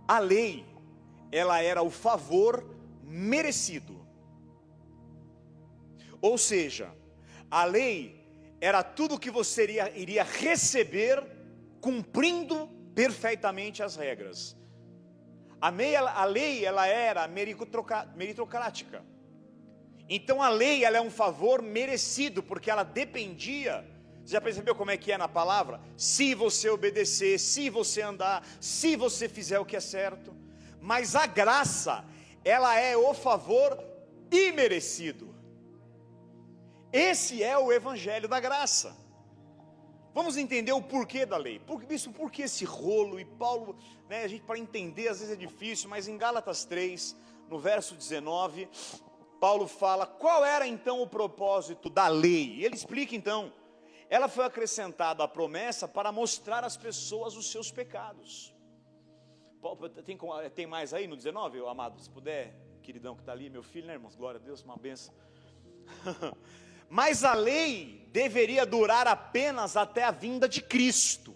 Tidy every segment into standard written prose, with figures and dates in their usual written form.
A lei, ela era o favor merecido. Ou seja, a lei era tudo que você iria receber cumprindo perfeitamente as regras. A lei ela era meritocrática. Então a lei ela é um favor merecido, porque ela dependia. Você já percebeu como é que é na palavra? Se você obedecer, se você andar, se você fizer o que é certo. Mas a graça, ela é o favor imerecido. Esse é o evangelho da graça. Vamos entender o porquê da lei. Por que esse rolo? E Paulo, a gente para entender às vezes é difícil, mas em Gálatas 3, no verso 19, Paulo fala qual era então o propósito da lei. Ele explica então, ela foi acrescentada à promessa para mostrar às pessoas os seus pecados. Tem mais aí no 19, amado? Se puder, queridão que está ali, meu filho, né, irmãos? Glória a Deus, uma benção. Mas a lei deveria durar apenas até a vinda de Cristo.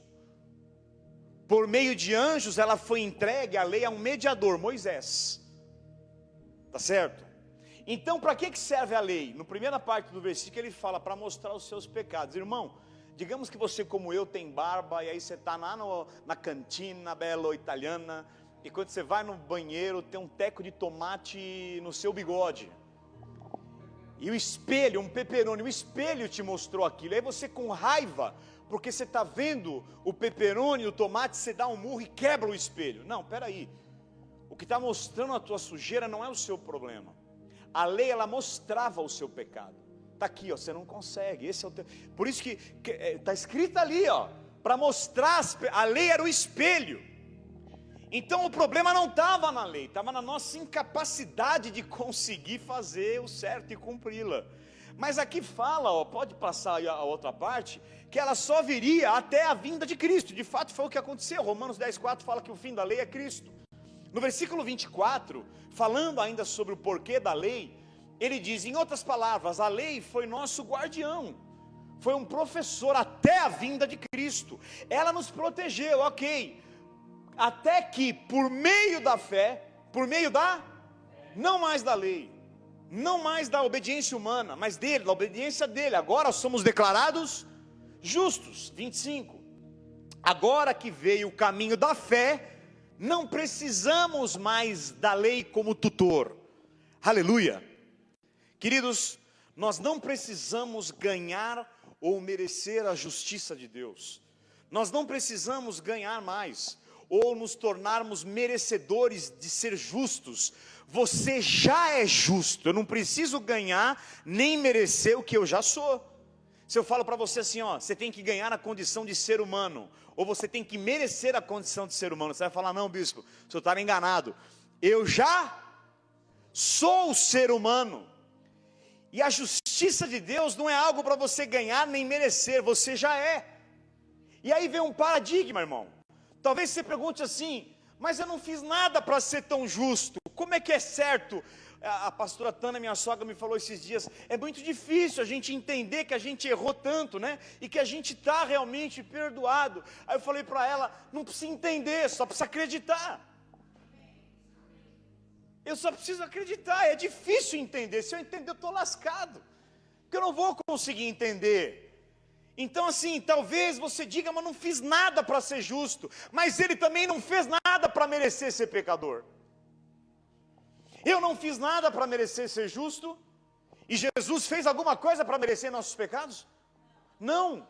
Por meio de anjos ela foi entregue, a lei, a um mediador, Moisés. Tá certo? Então para que serve a lei? Na primeira parte do versículo ele fala para mostrar os seus pecados. Irmão, digamos que você como eu tem barba, e aí você está lá na cantina bela italiana, e quando você vai no banheiro tem um teco de tomate no seu bigode. E o espelho, um pepperoni, o espelho te mostrou aquilo. Aí você com raiva, porque você está vendo o pepperoni, o tomate, você dá um murro e quebra o espelho. Não, peraí. O que está mostrando a tua sujeira não é o seu problema. A lei, ela mostrava o seu pecado. Está aqui, ó, você não consegue. Esse é o teu... Por isso que está escrito ali, ó, para mostrar, a lei era o espelho. Então o problema não estava na lei, estava na nossa incapacidade de conseguir fazer o certo e cumpri-la. Mas aqui fala, ó, pode passar a outra parte, que ela só viria até a vinda de Cristo. De fato foi o que aconteceu. Romanos 10,4 fala que o fim da lei é Cristo. No versículo 24, falando ainda sobre o porquê da lei, ele diz, em outras palavras, a lei foi nosso guardião, foi um professor até a vinda de Cristo. Ela nos protegeu, ok, até que por meio da fé, não mais da lei, não mais da obediência humana, mas dele, da obediência dele, agora somos declarados justos. 25, agora que veio o caminho da fé, não precisamos mais da lei como tutor. Aleluia. Queridos, nós não precisamos ganhar ou merecer a justiça de Deus. Nós não precisamos ganhar mais ou nos tornarmos merecedores de ser justos. Você já é justo. Eu não preciso ganhar nem merecer o que eu já sou. Se eu falo para você assim, ó, você tem que ganhar a condição de ser humano, ou você tem que merecer a condição de ser humano, você vai falar, não, bispo, o senhor está enganado. Eu já sou o ser humano. E a justiça de Deus não é algo para você ganhar nem merecer, você já é. E aí vem um paradigma, irmão. Talvez você pergunte assim, mas eu não fiz nada para ser tão justo, como é que é certo? A pastora Tana, minha sogra, me falou esses dias, é muito difícil a gente entender que a gente errou tanto, né? E que a gente está realmente perdoado. Aí eu falei para ela, não precisa entender, só precisa acreditar. Eu só preciso acreditar, é difícil entender, se eu entender eu estou lascado, porque eu não vou conseguir entender. Então assim, talvez você diga, mas não fiz nada para ser justo, mas ele também não fez nada para merecer ser pecador. Eu não fiz nada para merecer ser justo, e Jesus fez alguma coisa para merecer nossos pecados? Não,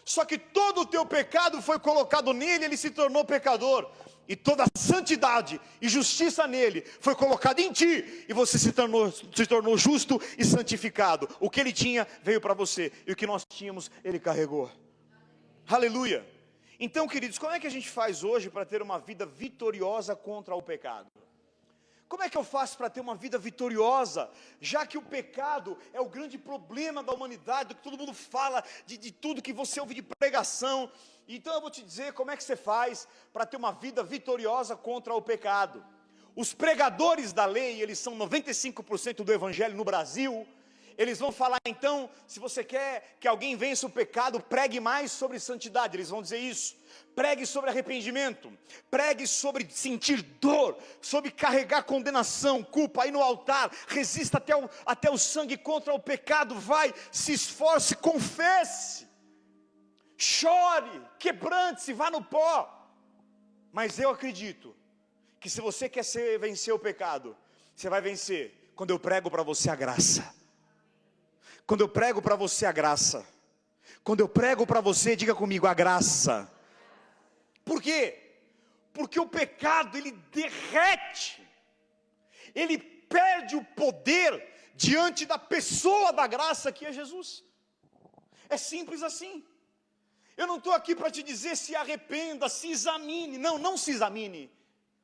só que todo o teu pecado foi colocado nele, ele se tornou pecador, e toda a santidade e justiça nele foi colocada em ti, e você se tornou justo e santificado. O que ele tinha veio para você, e o que nós tínhamos ele carregou. Aleluia. Então, queridos, como é que a gente faz hoje para ter uma vida vitoriosa contra o pecado? Como é que eu faço para ter uma vida vitoriosa, já que o pecado é o grande problema da humanidade, do que todo mundo fala, de tudo que você ouve de pregação? Então eu vou te dizer como é que você faz para ter uma vida vitoriosa contra o pecado. Os pregadores da lei, eles são 95% do evangelho no Brasil, Eles vão falar então, se você quer que alguém vença o pecado, pregue mais sobre santidade. Eles vão dizer isso. Pregue sobre arrependimento, pregue sobre sentir dor, sobre carregar condenação, culpa, aí no altar, resista até o sangue contra o pecado, vai, se esforce, confesse, chore, quebrante-se, vá no pó. Mas eu acredito que se você quer vencer o pecado, você vai vencer quando eu prego para você a graça. Quando eu prego para você a graça. Quando eu prego para você, diga comigo, a graça. Por quê? Porque o pecado, ele derrete, ele perde o poder diante da pessoa da graça que é Jesus. É simples assim. Eu não estou aqui para te dizer se arrependa, se examine. Não se examine.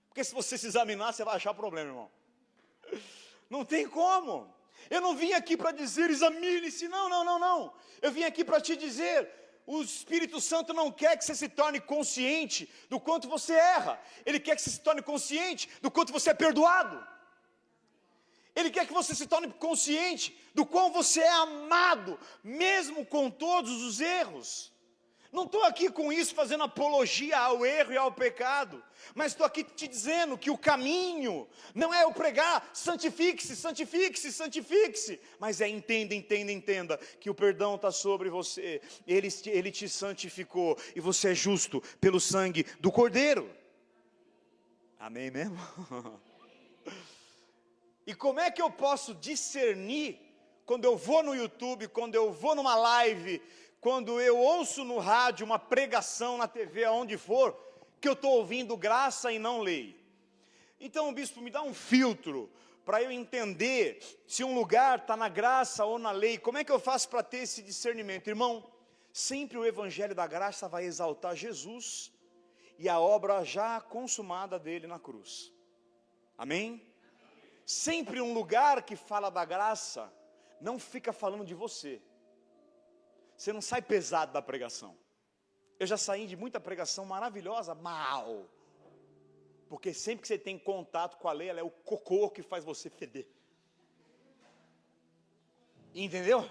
Porque se você se examinar, você vai achar problema, irmão. Não tem como. Eu não vim aqui para dizer examine-se, não. Eu vim aqui para te dizer, o Espírito Santo não quer que você se torne consciente do quanto você erra. Ele quer que você se torne consciente do quanto você é perdoado. Ele quer que você se torne consciente do quão você é amado, mesmo com todos os erros. Não estou aqui com isso fazendo apologia ao erro e ao pecado, mas estou aqui te dizendo que o caminho não é eu pregar, santifique-se, santifique-se, santifique-se, mas é entenda, que o perdão está sobre você, ele te santificou, e você é justo pelo sangue do Cordeiro. Amém mesmo? E como é que eu posso discernir, quando eu vou no YouTube, quando eu vou numa live, quando eu ouço no rádio uma pregação, na TV, aonde for, que eu estou ouvindo graça e não lei? Então, bispo, me dá um filtro, para eu entender se um lugar está na graça ou na lei. Como é que eu faço para ter esse discernimento? Irmão, sempre o evangelho da graça vai exaltar Jesus, e a obra já consumada dele na cruz. Amém? Sempre um lugar que fala da graça, não fica falando de você. Você não sai pesado da pregação. Eu já saí de muita pregação maravilhosa, mal. Porque sempre que você tem contato com a lei, ela é o cocô que faz você feder. Entendeu?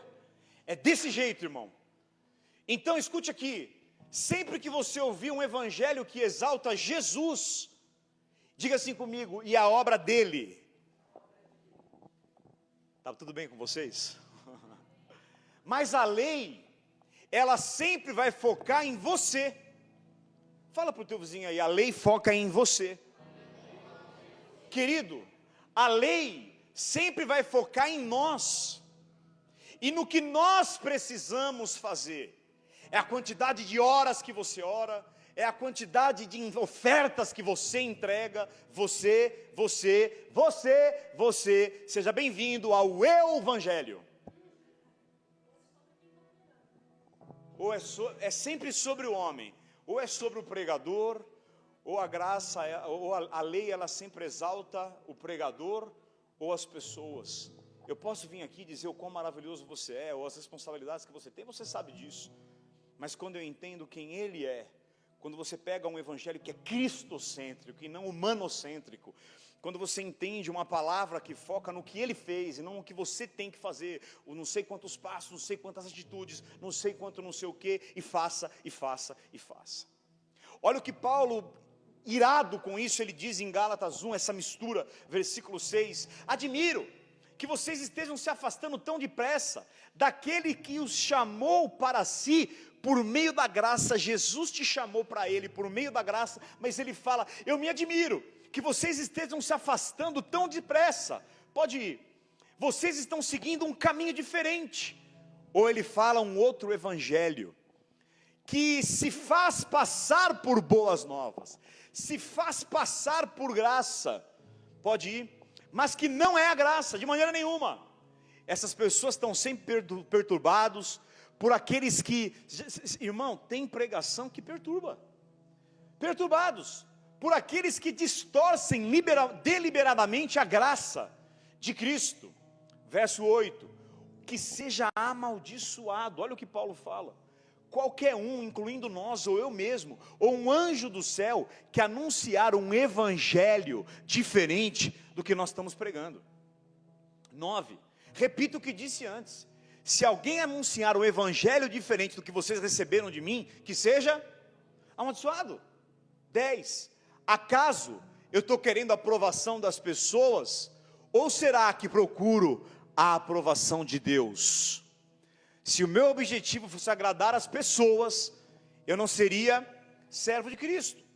É desse jeito, irmão. Então escute aqui. Sempre que você ouvir um evangelho que exalta Jesus, diga assim comigo, e a obra dele. Tá tudo bem com vocês? Mas a lei, ela sempre vai focar em você. Fala para o teu vizinho aí, a lei foca em você. Querido, a lei sempre vai focar em nós. E no que nós precisamos fazer. É a quantidade de horas que você ora, é a quantidade de ofertas que você entrega. Você, seja bem-vindo ao Evangelho. Ou é sempre sobre o homem, ou é sobre o pregador, ou a graça, ou a lei, ela sempre exalta o pregador ou as pessoas. Eu posso vir aqui dizer o quão maravilhoso você é, ou as responsabilidades que você tem, você sabe disso. Mas quando eu entendo quem Ele é, quando você pega um evangelho que é cristocêntrico e não humanocêntrico, quando você entende uma palavra que foca no que Ele fez e não no que você tem que fazer, o não sei quantos passos, não sei quantas atitudes, não sei quanto não sei o que, e faça. Olha o que Paulo, irado com isso, ele diz em Gálatas 1, essa mistura, versículo 6, admiro que vocês estejam se afastando tão depressa daquele que os chamou para si por meio da graça. Jesus te chamou para Ele por meio da graça, mas Ele fala, eu me admiro que vocês estejam se afastando tão depressa. Pode ir, vocês estão seguindo um caminho diferente. Ou ele fala um outro evangelho, que se faz passar por boas novas, se faz passar por graça. Pode ir, mas que não é a graça, de maneira nenhuma. Essas pessoas estão sempre perturbados por aqueles que, irmão, tem pregação que perturbados por aqueles que distorcem deliberadamente a graça de Cristo. Verso 8, que seja amaldiçoado. Olha o que Paulo fala, qualquer um, incluindo nós, ou eu mesmo, ou um anjo do céu, que anunciar um evangelho diferente do que nós estamos pregando. 9, Repito o que disse antes: se alguém anunciar um evangelho diferente do que vocês receberam de mim, que seja amaldiçoado. 10. Acaso eu estou querendo a aprovação das pessoas, ou será que procuro a aprovação de Deus? Se o meu objetivo fosse agradar as pessoas, eu não seria servo de Cristo.